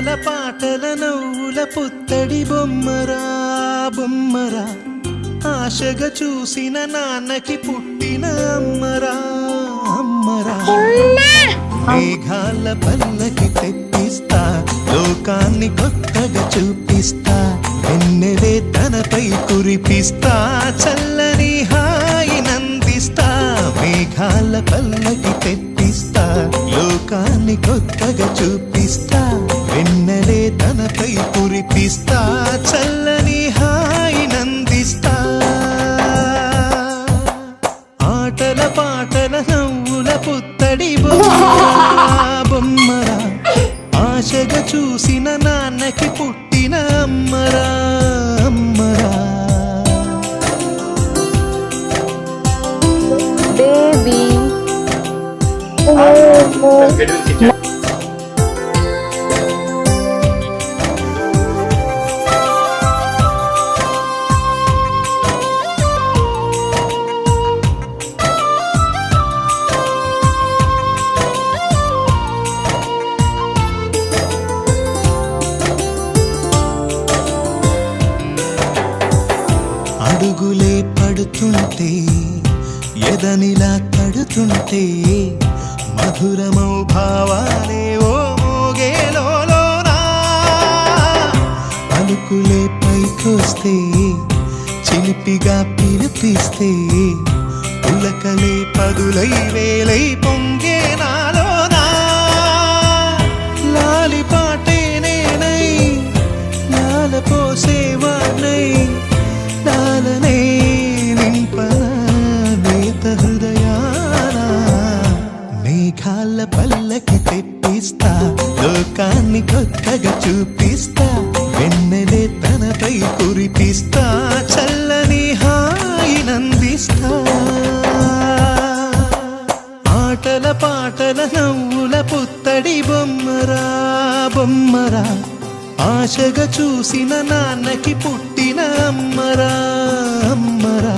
ఆటల పాటల నవ్వుల పుత్తడి బొమ్మరా బొమ్మరా ఆశగా చూసిన నాన్నకి పుట్టిన అమ్మరా అమ్మరా మేఘాల పల్లకి తెప్పిస్తా లోకాన్ని కొత్తగా చూపిస్తా వెన్నెలే తనపై కురిపిస్తా చల్లని హాయినందిస్తా మేఘాల పల్లకి తెప్పిస్తా లోకాన్ని కొత్తగా చూపిస్తా వెన్నెలే తనపై కురిపిస్తా చల్లని హాయినందిస్తా ఆటల పాటల నవ్వుల పుత్తడి బొమ్మరా ఆశగా చూసిన నాన్నకి పుట్టిన అమ్మరా అమ్మరా బేబీ అడుగులే పడుతుంటే ఎదనిలా తడుతుంటే మధురమౌ భావాలే ఓ మోగేలోనా పలుకులే పైకొస్తే చిలిపిగా పిలిపిస్తే పులకలే పదులై వేలై పొంగే నాలోనా లాలి పాటే నేనై లాల పోసేవాణ్ణై లాలనే నింపన నేత హృదయాన మేఘాల పల్లకి తెప్పిస్తా లోకాన్ని కొత్తగా చూపిస్తా వెన్నెలే తనపై కురిపిస్తా చల్లని హాయినందిస్తా ఆటల పాటల నవ్వుల పుత్తడి బొమ్మరా బొమ్మరా ఆశగా చూసిన నాన్నకి పుట్టిన అమ్మరా అమ్మరా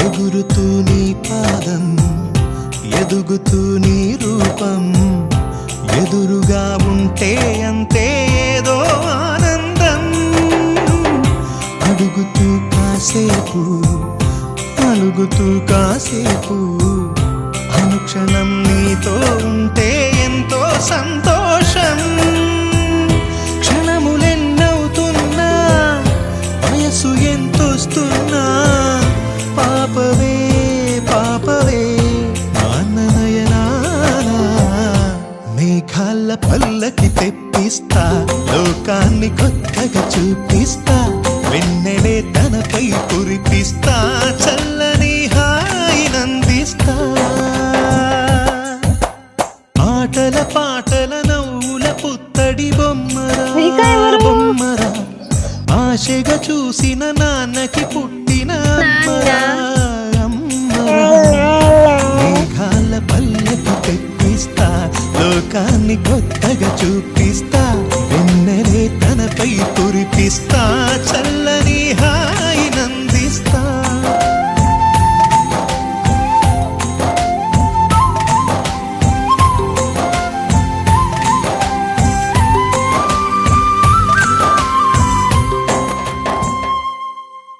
ఎగురుతూ నీ పాదం ఎదుగుతూ నీ రూపం ఎదురుగా ఉంటే అంతే ఏదో ఆనందం అడుగుతూ కాసేపు అలుగుతూ కాసేపు అనుక్షణం నీతో ఉంటే ఎంతో సంతోషం క్షణములెన్నవుతున్నా వయసు ఎంతొస్తున్నా పాపవే పాపవే నాన్ననయనానా మేఘాల పల్లకి తెప్పిస్తా లోకాన్ని కొత్తగా చూపిస్తా వెన్నెలే తనపై కురిపిస్తా చల్లని హాయినందిస్తా ఆటల పాటల నవ్వుల పుత్తడి బొమ్మరా బొమ్మరా ఆశగా చూసిన నాన్నకి పుట్టిన అమ్మరా అమ్మరా మేఘాల పల్లకి తెప్పిస్తా లోకాన్ని కొత్తగా చూపిస్తా వెన్నెలే తనపై కురిపిస్తా చల్లని